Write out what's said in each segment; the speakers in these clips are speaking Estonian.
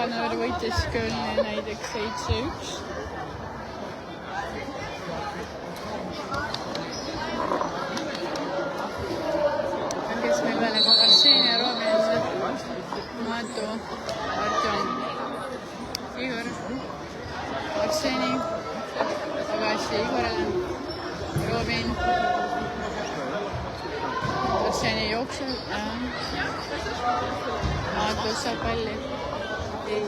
Hanover võitis Kölni näiteks 7-1. Kes meil veel on Arseni ja Robin, Matu, Artjom, Igor, Arseni, tagasi Igorele, Robin, Arseni jookseb, Matu saab palli, ei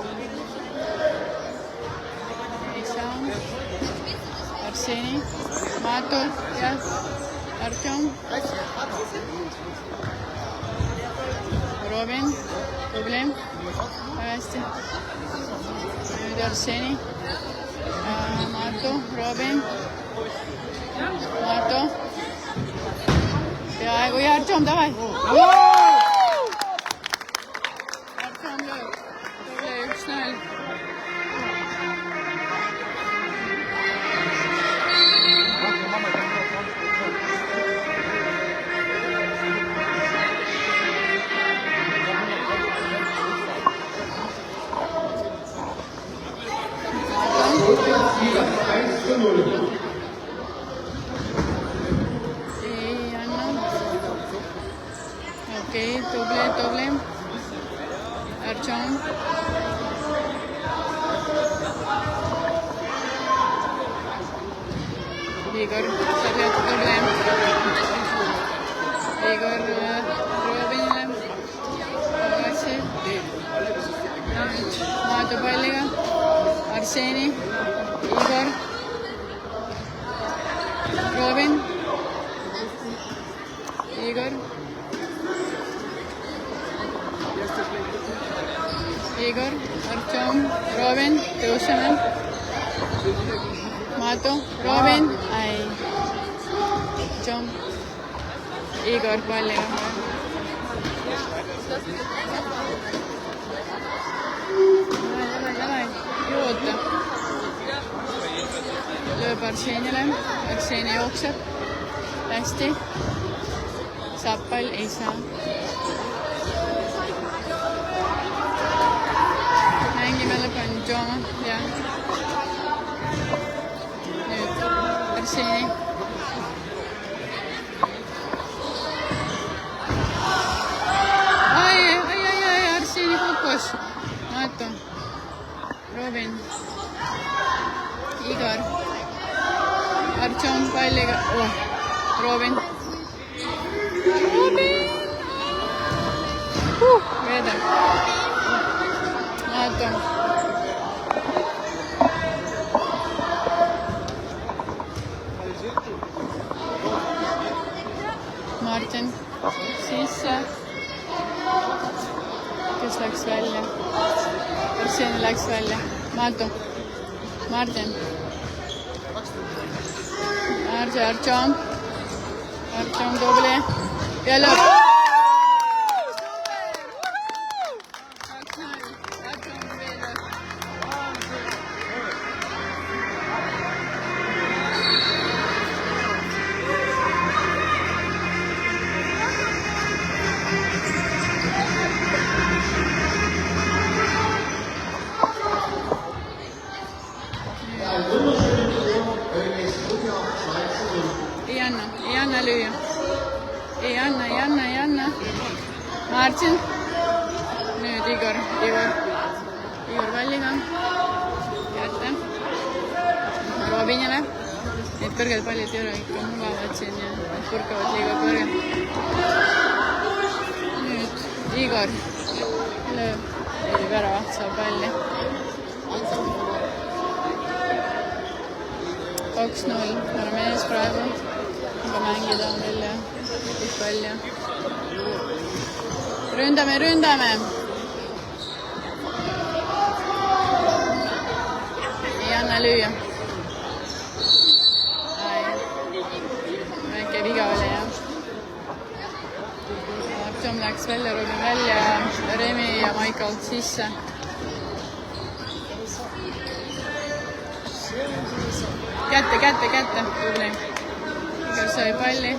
saa, Arseni, Matu ja Artjom, Robin, probleem, väga hästi. Nüüd Arseni, Matu, Robin, Matu. Peaaegu ja Artjom, davai. Artjom lööb, tule 1-0. Ei anna. Okei, tubli. Artjom. Igor, sa pead probleem. Igor Robinile. Tagasi. Maadu palliga. Arseni. Igor. Robin. Igor. Igor, Artjom, Robin, tõuseme. Matu, Robin, ai. Artjom. Igor palliga. Davai, juurde. Lööb Arsenile, Arseni jookseb. Hästi. Saab pall, ei saa. Mängime lõpuni Jooma, jah. Nüüd Arseni. Ai, Arseni kukkus. Matu. Robin. Igor. Artjom palliga. Robin. Veedab. Matu. Martin sisse. Kes läks välja? Arseni läks välja. Matu. Martin. Artjom. Artjom tubli. Ja lõpp. Ei anna lüüa. Ei anna. Martin. Nüüd Igor palliga. Kätte. Robinile. Need kõrged pallid ei ole ikka mugavad siin ja need purkavad liiga kõrged. Nüüd Igor lööb. Ei väravaht saab palli. 2-0. Oleme ees praegu. Aga mängida on veel ja kõik palju. Ründame. Ei anna lüüa. Väike viga oli jah. Artjom läks välja, Robin välja, Remi ja Michael sisse. Kätte. Tubli. Igor sai palli.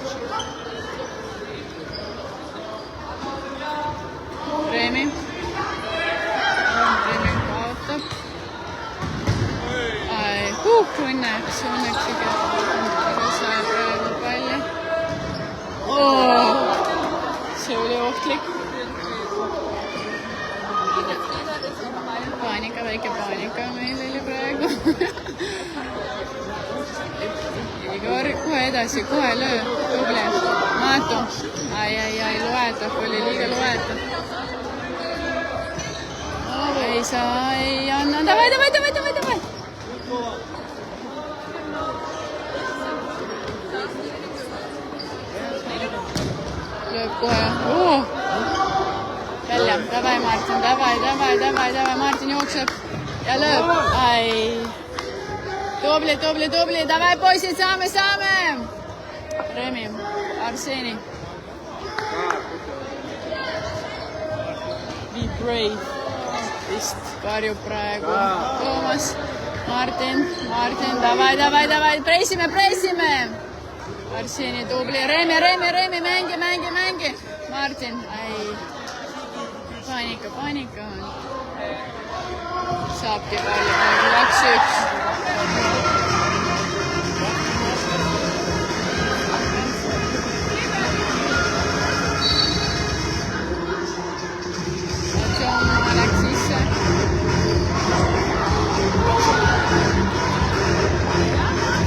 Remi. Õnneks ikka sai praegu palli. See oli ohtlik. Paanika, väike paanika meil oli praegu. Igor, kohe edasi, kohe löö. Tubli. Maatu. Ai, loetav oli, liiga loetav. Ei saa, ei anna. Davai. Lööb kohe. Välja. Davai, Martin. Davai. Martin jookseb. Ja lööb. Ai. Tubli. Davai, poisid, saame. Remi. Arseni. Be brave. Vist karjub praegu. Toomas. Martin. Davai. Pressime. Arseni tubli. Remi. Mängi. Martin. Ai. Paanika on. Saabki palli praegu 2-1.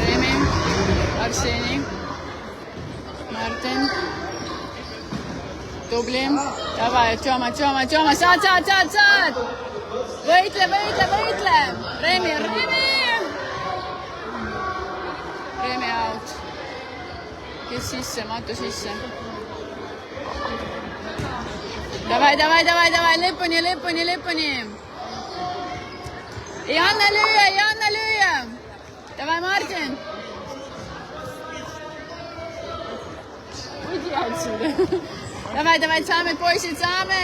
Remi. Arseni. Martin. Tubli. Davai, Tšoma. Saad. Võitle. Remi. Remi out. Kes sisse, Matu sisse. Davai. Lõpuni. Ei anna lüüa. Davai, Martin. Võidi jätsuda. Davai, saame, poisid, saame.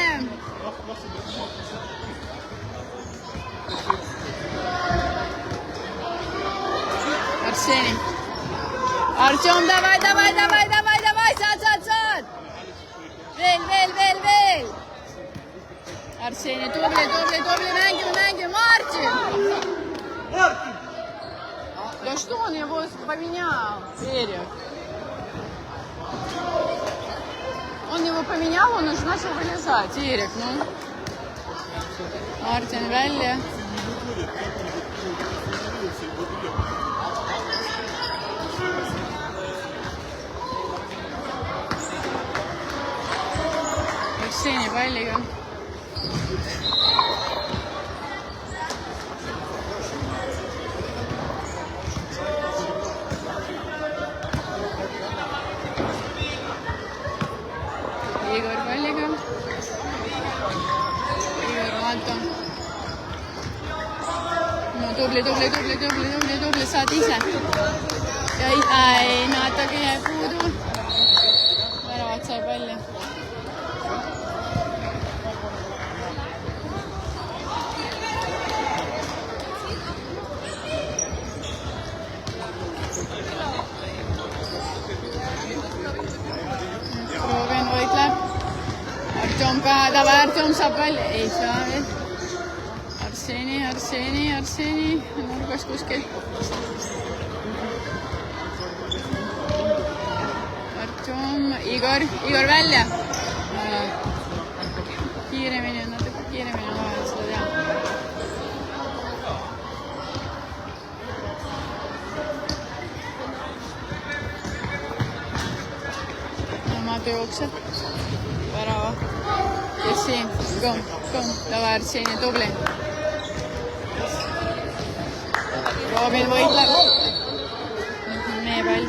Arseni. Artjom, davai. Saad. Veel. Arseni, tubli. Mängime. Martin. Да что он его поменял, Эрик? Он его поменял, он уже начал вылезать. Эрик, ну. Мартин välja. Arseni palliga. Igor palliga. Igor Mato. No tubli, saad ise. Ja Natagi jäi puudu. Väravat sai palli. Rogen võitleb. Artjom ka, davai, Artjom saab palli. Ei saa veel. Arseni. Nurgas kuskil. Artjom, Igor välja. Kiiremini on natuke vahel, seda tean. Mato jookseb. Värava. Kes siin? Kom. Davai, Arseni, tubli. Robin võitleb. Meie pall.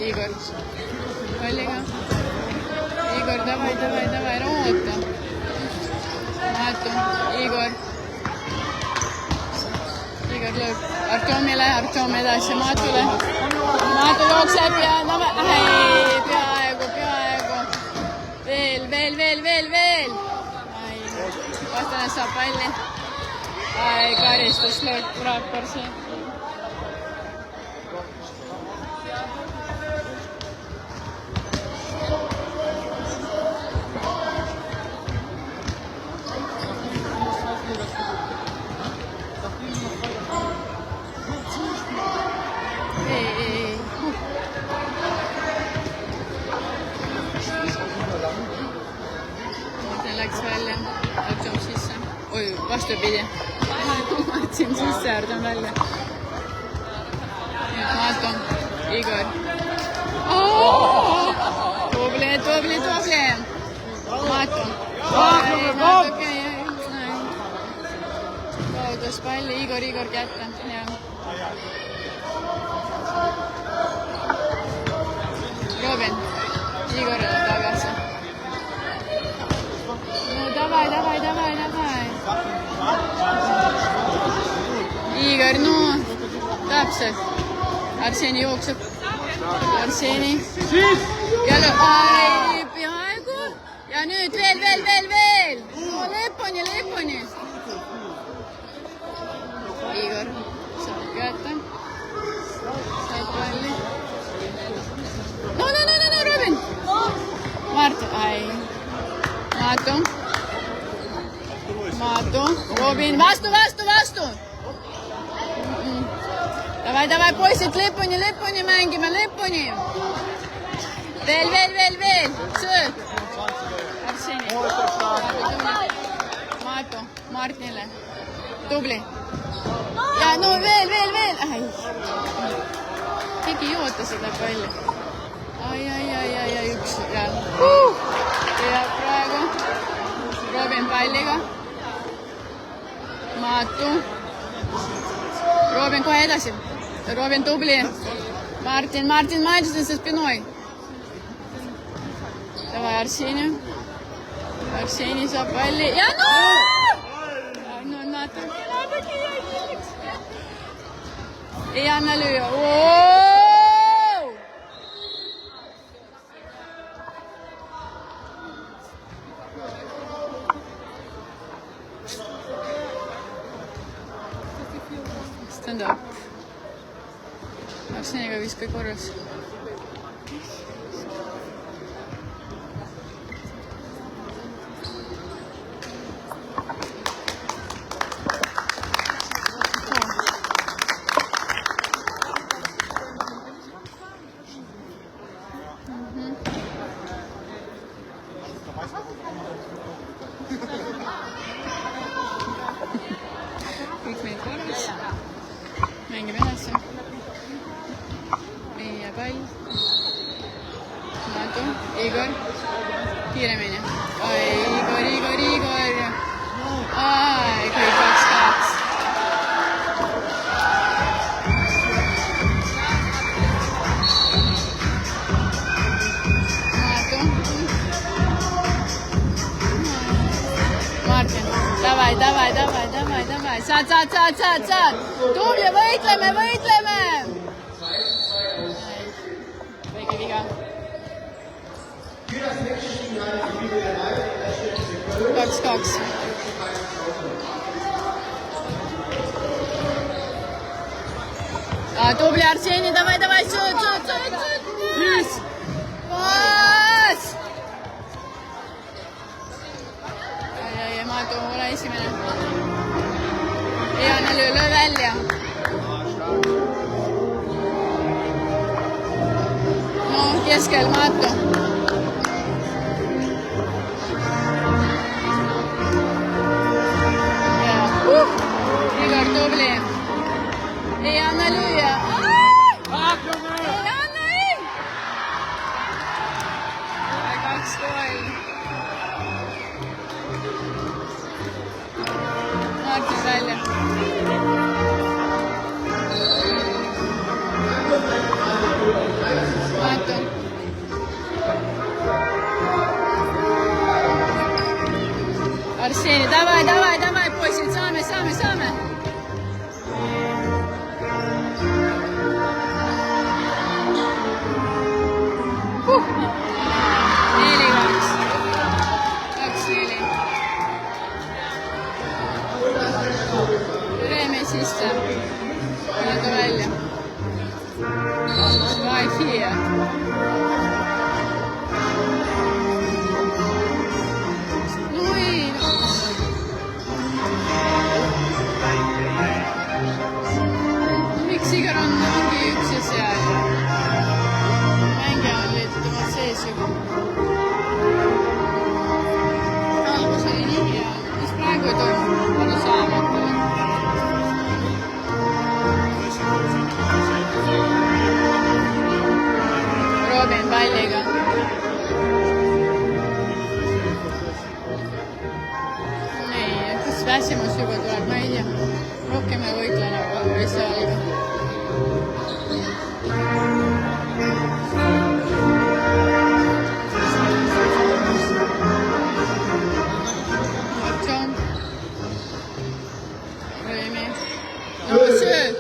Igor. Palliga. Igor, davai, oota. Matu. Igor lööb Artjomile, Artjom edasi Matule. Matu jookseb ja peaaegu. Veel. Vastane saab palli. Karistus lööb Kuraakorsi. välja. Jump sisse. Oi, vastupidi. Martin sisse, Ardan välja. Mato, Igor. Tubli. Mato. Kaudas palli, Igor kätte. Robin, Igorile tagasi. No davai. Igor, no täpselt. Arseni jookseb. Arseni. Ja peaaegu. Ja nüüd veel. No lõpuni. Igor saab kätte. Saab palli. No, Robin. Martin, Mato. Robin, vastu. Davai, poisid, lõpuni mängime, Veel. Sööd. Arseni. Mato, Martinile. Tubli. Ja no veel. Keegi ei oota seda palli. Ai, üks. Ja praegu. Robin palliga. Mato. Robin kohe edasi. Robin tubli. Martin majdustas spinoi. Davai, Arseni saab palli. Ja no! Natuke jäi kiireks. Ei anna lüüa. Stand up. Arseniga viska korras. Kõik meil korras. Mängime edasi. Meie pall. Mato, Igor. Kiiremini. Igor. Kõik 2-2. Martin, davai. Saad. Tubli, võitleme. Väike viga. 2-2. Tubli, Arseni, davai, sööd. Paas! Mato, ole esimene. Ei anna löö välja. No, keskel Mato. Igor tubli. Ei anna lüüa. Ei. 2-2. Martin välja. Mato. Arseni, davai, poisid, saame. 4-2. 2-4. Lööme sisse. Lööda välja. 2-4. Miks Igor ongi üks ja seal? Mängija on leidnud oma sees juba. Algus oli nii. väsimus juba tuleb, ma ei tea. Rohkem ei võitle nagu festivaaliga. Aktsioon. Röömi. No sööd.